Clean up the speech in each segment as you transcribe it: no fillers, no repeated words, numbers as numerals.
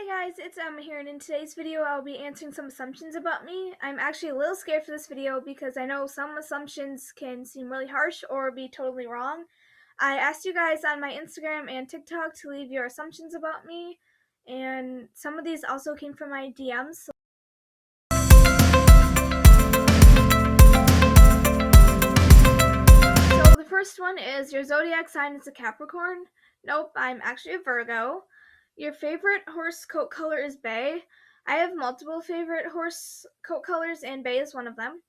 Hi guys, it's Emma here, and in today's video I'll be answering some assumptions about me. I'm actually a little scared for this video because I know some assumptions can seem really harsh or be totally wrong. I asked you guys on my Instagram and TikTok to leave your assumptions about me, and some of these also came from my DMs. So the first one is, your zodiac sign is a Capricorn. Nope, I'm actually a Virgo. Your favorite horse coat color is bay. I have multiple favorite horse coat colors, and bay is one of them.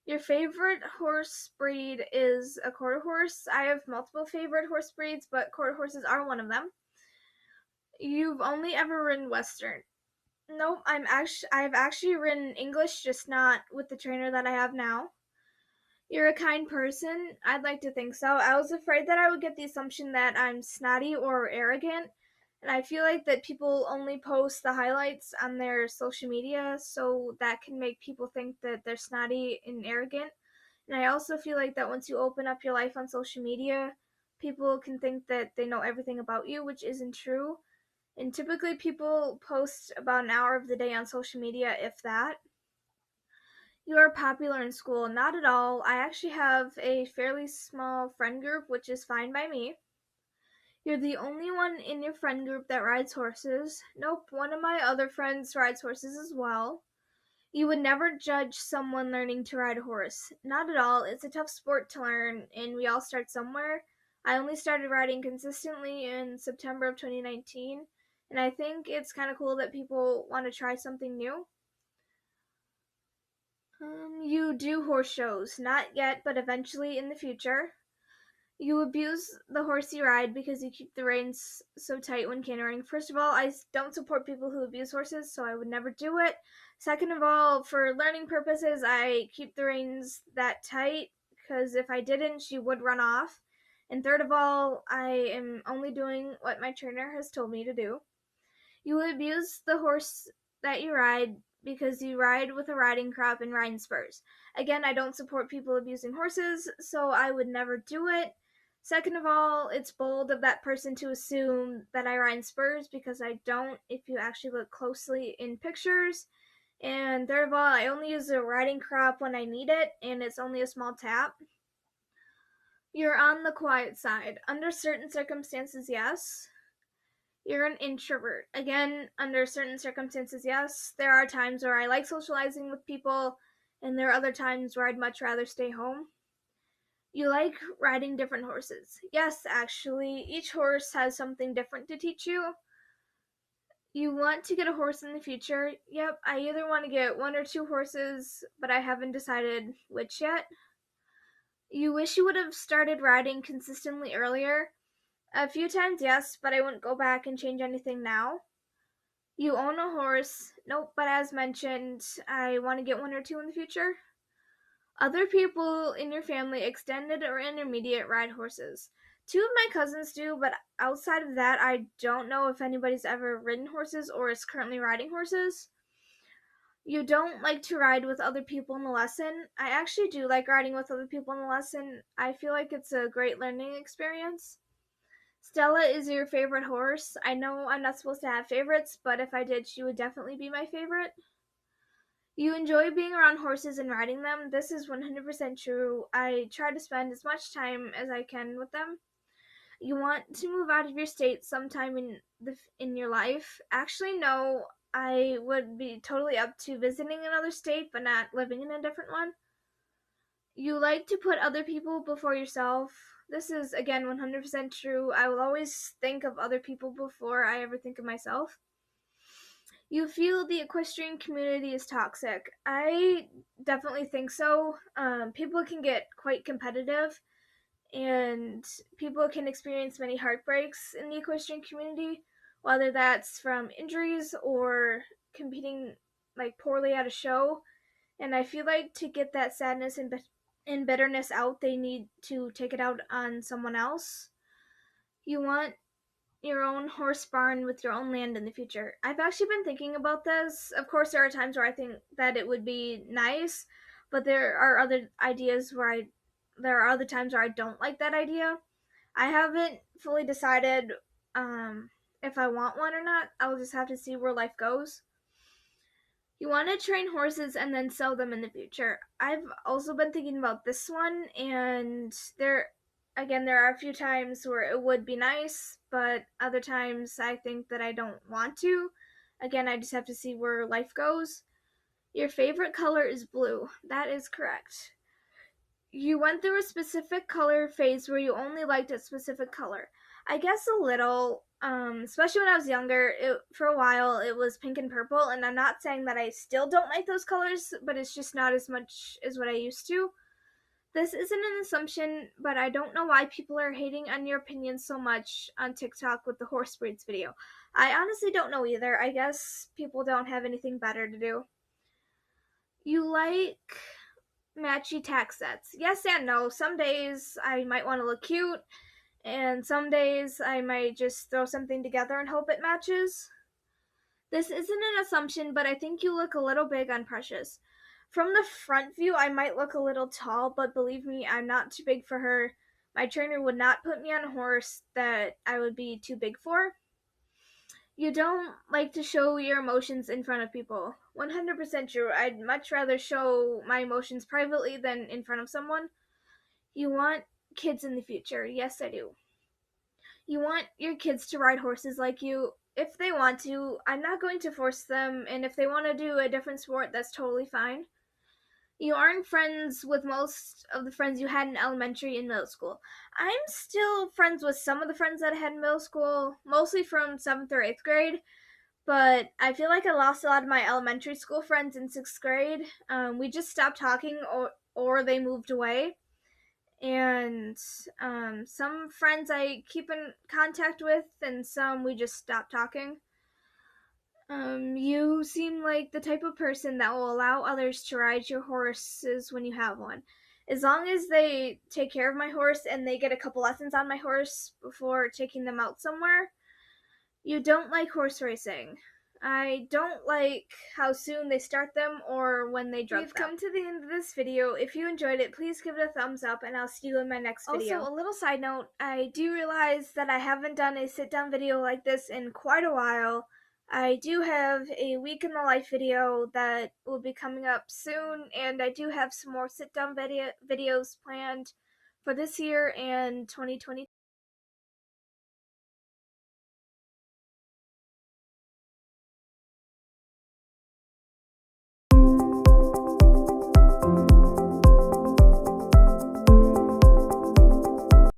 Your favorite horse breed is a quarter horse. I have multiple favorite horse breeds, but quarter horses are one of them. You've only ever ridden Western. Nope, I've actually ridden English, just not with the trainer that I have now. You're a kind person. I'd like to think so. I was afraid that I would get the assumption that I'm snotty or arrogant, and I feel like that people only post the highlights on their social media, so that can make people think that they're snotty and arrogant. And I also feel like that once you open up your life on social media, people can think that they know everything about you, which isn't true. And typically people post about an hour of the day on social media, if that. You are popular in school. Not at all. I actually have a fairly small friend group, which is fine by me. You're the only one in your friend group that rides horses. Nope, one of my other friends rides horses as well. You would never judge someone learning to ride a horse. Not at all. It's a tough sport to learn, and we all start somewhere. I only started riding consistently in September of 2019, and I think it's kind of cool that people want to try something new. You do horse shows. Not yet, but eventually in the future. You abuse the horse you ride because you keep the reins so tight when cantering. First of all, I don't support people who abuse horses, so I would never do it. Second of all, for learning purposes, I keep the reins that tight because if I didn't, she would run off. And third of all, I am only doing what my trainer has told me to do. You abuse the horse that you ride because you ride with a riding crop and riding spurs. Again, I don't support people abusing horses, so I would never do it. Second of all, it's bold of that person to assume that I ride in spurs because I don't if you actually look closely in pictures. And third of all, I only use a riding crop when I need it, and it's only a small tap. You're on the quiet side. Under certain circumstances, yes. You're an introvert. Again, under certain circumstances, yes. There are times where I like socializing with people, and there are other times where I'd much rather stay home. You like riding different horses. Yes, actually, each horse has something different to teach you. You want to get a horse in the future. Yep, I either want to get one or two horses, but I haven't decided which yet. You wish you would have started riding consistently earlier. A few times, yes, but I wouldn't go back and change anything now. You own a horse. Nope, but as mentioned, I want to get one or two in the future. Other people in your family, extended or intermediate, ride horses. Two of my cousins do, but outside of that, I don't know if anybody's ever ridden horses or is currently riding horses. You don't like to ride with other people in the lesson. I actually do like riding with other people in the lesson. I feel like it's a great learning experience. Stella is your favorite horse. I know I'm not supposed to have favorites, but if I did, she would definitely be my favorite. You enjoy being around horses and riding them. This is 100% true. I try to spend as much time as I can with them. You want to move out of your state sometime in your life. Actually, no. I would be totally up to visiting another state, but not living in a different one. You like to put other people before yourself. This is, again, 100% true. I will always think of other people before I ever think of myself. You feel the equestrian community is toxic. I definitely think so. People can get quite competitive, and people can experience many heartbreaks in the equestrian community, whether that's from injuries or competing like poorly at a show. And I feel like to get that sadness and bitterness out, they need to take it out on someone else. You want your own horse barn with your own land in the future. I've actually been thinking about this. Of course, there are times where I think that it would be nice, but there are other times where I don't like that idea. I haven't fully decided um, if I want one or not. I'll just have to see where life goes. You want to train horses and then sell them in the future. I've also been thinking about this one, and there are a few times where it would be nice, but other times I think that I don't want to. Again, I just have to see where life goes. Your favorite color is blue. That is correct. You went through a specific color phase where you only liked a specific color. I guess a little, especially when I was younger. For a while, it was pink and purple, and I'm not saying that I still don't like those colors, but it's just not as much as what I used to. This isn't an assumption, but I don't know why people are hating on your opinion so much on TikTok with the horse breeds video. I honestly don't know either. I guess people don't have anything better to do. You like matchy tack sets. Yes and no. Some days I might want to look cute, and some days I might just throw something together and hope it matches. This isn't an assumption, but I think you look a little big on Precious. From the front view, I might look a little tall, but believe me, I'm not too big for her. My trainer would not put me on a horse that I would be too big for. You don't like to show your emotions in front of people. 100% true. I'd much rather show my emotions privately than in front of someone. You want kids in the future. Yes, I do. You want your kids to ride horses like you. If they want to, I'm not going to force them, and if they want to do a different sport, that's totally fine. You aren't friends with most of the friends you had in elementary and middle school. I'm still friends with some of the friends that I had in middle school, mostly from 7th or 8th grade, but I feel like I lost a lot of my elementary school friends in 6th grade. We just stopped talking, or they moved away. And some friends I keep in contact with, and some we just stopped talking. You seem like the type of person that will allow others to ride your horses when you have one. As long as they take care of my horse and they get a couple lessons on my horse before taking them out somewhere. You don't like horse racing. I don't like how soon they start them or when they drug them. We've come to the end of this video. If you enjoyed it, please give it a thumbs up, and I'll see you in my next video. Also, a little side note, I do realize that I haven't done a sit-down video like this in quite a while. I do have a week in the life video that will be coming up soon, and I do have some more sit-down videos planned for this year and 2020.